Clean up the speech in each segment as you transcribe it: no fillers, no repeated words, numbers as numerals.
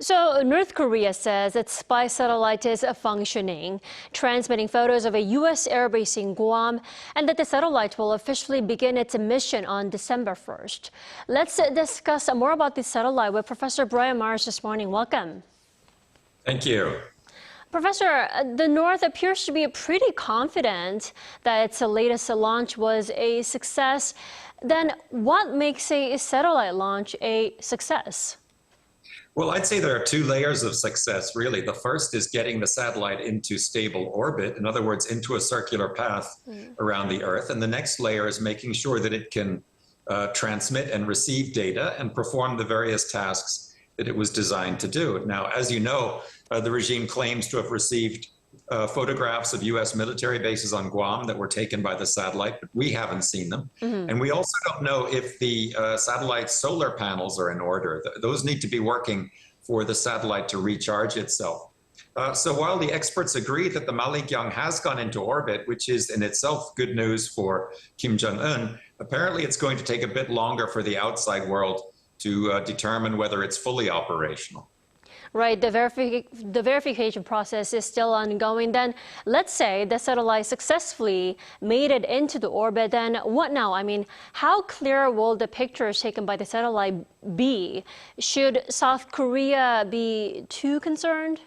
So, North Korea says its spy satellite is functioning, transmitting photos of a U.S. airbase in Guam, and that the satellite will officially begin its mission on December 1st. Let's discuss more about this satellite with Professor Brian Myers this morning. Welcome. Thank you. Professor, the North appears to be pretty confident that its latest launch was a success. Then what makes a satellite launch a success? Well, I'd say there are two layers of success, really. The first is getting the satellite into stable orbit, in other words, into a circular path around the Earth. And the next layer is making sure that it can transmit and receive data and perform the various tasks that it was designed to do. Now, as you know, the regime claims to have received photographs of U.S. military bases on Guam that were taken by the satellite, but we haven't seen them. And we also don't know if the satellite's solar panels are in order. Those need to be working for the satellite to recharge itself. So while the experts agree that the Malikyang has gone into orbit, which is in itself good news for Kim Jong-un, apparently it's going to take a bit longer for the outside world to determine whether it's fully operational. Right, the verification process is still ongoing. Then let's say the satellite successfully made it into the orbit, then what now? I mean, how clear will the pictures taken by the satellite be? Should South Korea be too concerned?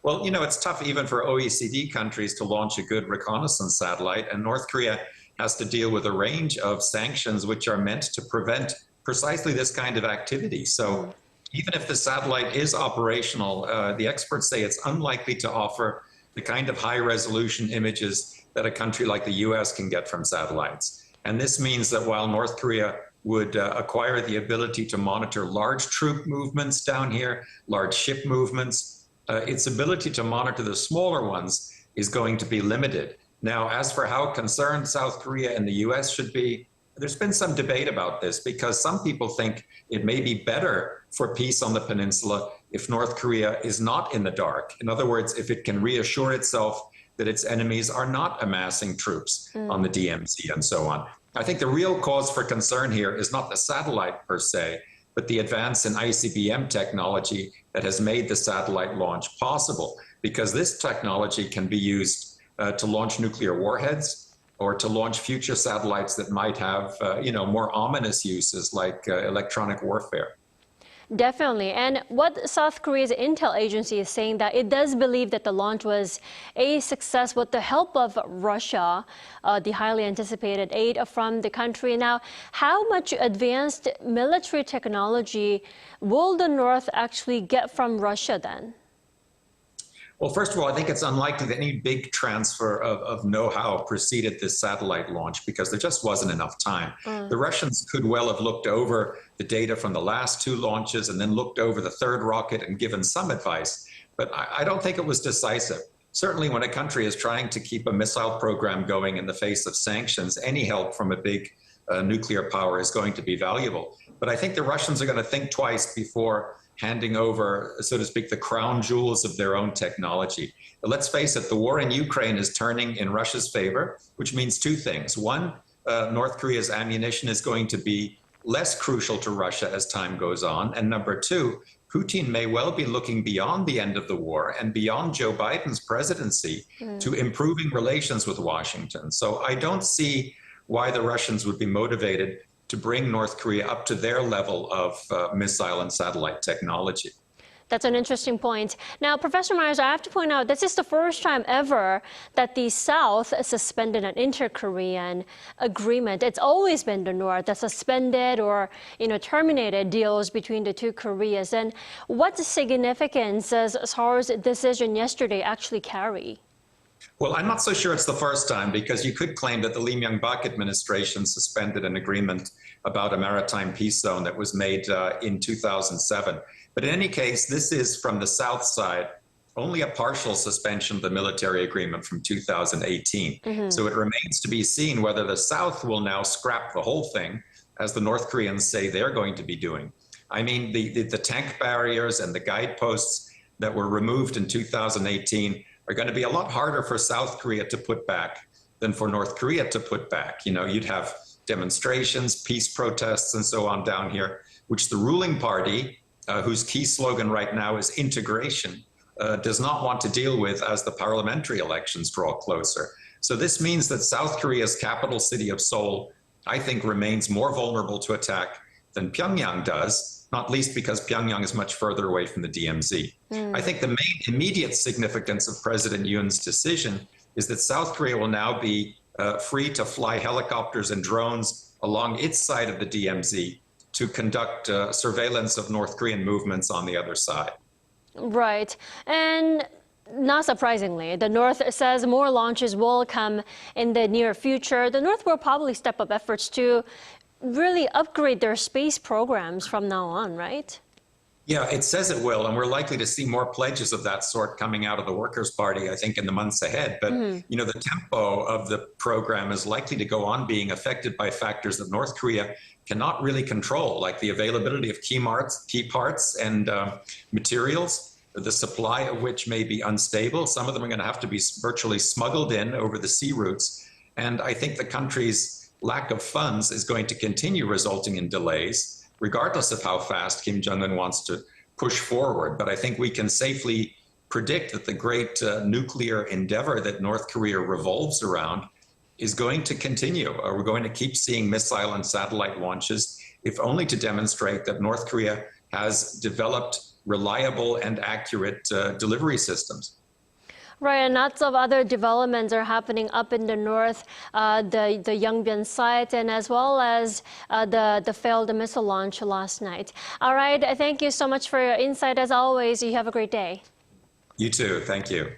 Well, you know, it's tough even for OECD countries to launch a good reconnaissance satellite, and North Korea has to deal with a range of sanctions which are meant to prevent precisely this kind of activity. So even if the satellite is operational, the experts say it's unlikely to offer the kind of high-resolution images that a country like the U.S. can get from satellites. And this means that while North Korea would acquire the ability to monitor large troop movements down here, large ship movements, its ability to monitor the smaller ones is going to be limited. Now, as for how concerned South Korea and the U.S. should be, there's been some debate about this because some people think it may be better for peace on the peninsula if North Korea is not in the dark. In other words, if it can reassure itself that its enemies are not amassing troops on the DMZ and so on. I think the real cause for concern here is not the satellite per se, but the advance in ICBM technology that has made the satellite launch possible, because this technology can be used to launch nuclear warheads, or to launch future satellites that might have, more ominous uses like electronic warfare. Definitely. And what South Korea's intel agency is saying that it does believe that the launch was a success with the help of Russia, the highly anticipated aid from the country. Now, how much advanced military technology will the North actually get from Russia then? Well, first of all, I think it's unlikely that any big transfer of know-how preceded this satellite launch because there just wasn't enough time. The Russians could well have looked over the data from the last two launches and then looked over the third rocket and given some advice, but I don't think it was decisive. Certainly when a country is trying to keep a missile program going in the face of sanctions, any help from a big nuclear power is going to be valuable. But I think the Russians are going to think twice before handing over, so to speak, the crown jewels of their own technology. But let's face it, the war in Ukraine is turning in Russia's favor, which means two things. One, North Korea's ammunition is going to be less crucial to Russia as time goes on. And number two, Putin may well be looking beyond the end of the war and beyond Joe Biden's presidency to improving relations with Washington. So I don't see why the Russians would be motivated to bring North Korea up to their level of missile and satellite technology. That's an interesting point. Now, Professor Myers, I have to point out this is the first time ever that the South suspended an inter-Korean agreement. It's always been the North that suspended or terminated deals between the two Koreas. And what significance does Seoul's decision yesterday actually carry? Well, I'm not so sure it's the first time, because you could claim that the Lee Myung-bak administration suspended an agreement about a maritime peace zone that was made in 2007. But in any case, this is from the South side, only a partial suspension of the military agreement from 2018. So it remains to be seen whether the South will now scrap the whole thing, as the North Koreans say they're going to be doing. I mean, the tank barriers and the guideposts that were removed in 2018 are going to be a lot harder for South Korea to put back than for North Korea to put back. You'd have demonstrations, peace protests, and so on down here, which the ruling party whose key slogan right now is integration, does not want to deal with as the parliamentary elections draw closer. So this means that South Korea's capital city of Seoul, I think, remains more vulnerable to attack than Pyongyang does, not least because Pyongyang is much further away from the DMZ. I think the main immediate significance of President Yoon's decision is that South Korea will now be free to fly helicopters and drones along its side of the DMZ to conduct surveillance of North Korean movements on the other side. Right. And not surprisingly, the North says more launches will come in the near future. The North will probably step up efforts to really upgrade their space programs from now on, right? Yeah, it says it will, and we're likely to see more pledges of that sort coming out of the Workers' Party, I think, in the months ahead. But, you know, the tempo of the program is likely to go on being affected by factors that North Korea cannot really control, like the availability of key parts and materials, the supply of which may be unstable. Some of them are going to have to be virtually smuggled in over the sea routes. And I think the country's lack of funds is going to continue resulting in delays, regardless of how fast Kim Jong-un wants to push forward. But I think we can safely predict that the great nuclear endeavor that North Korea revolves around is going to continue. We're going to keep seeing missile and satellite launches, if only to demonstrate that North Korea has developed reliable and accurate delivery systems. Right, and lots of other developments are happening up in the north, the Yongbyon site, and as well as the failed missile launch last night. All right, thank you so much for your insight as always. You have a great day. You too, thank you.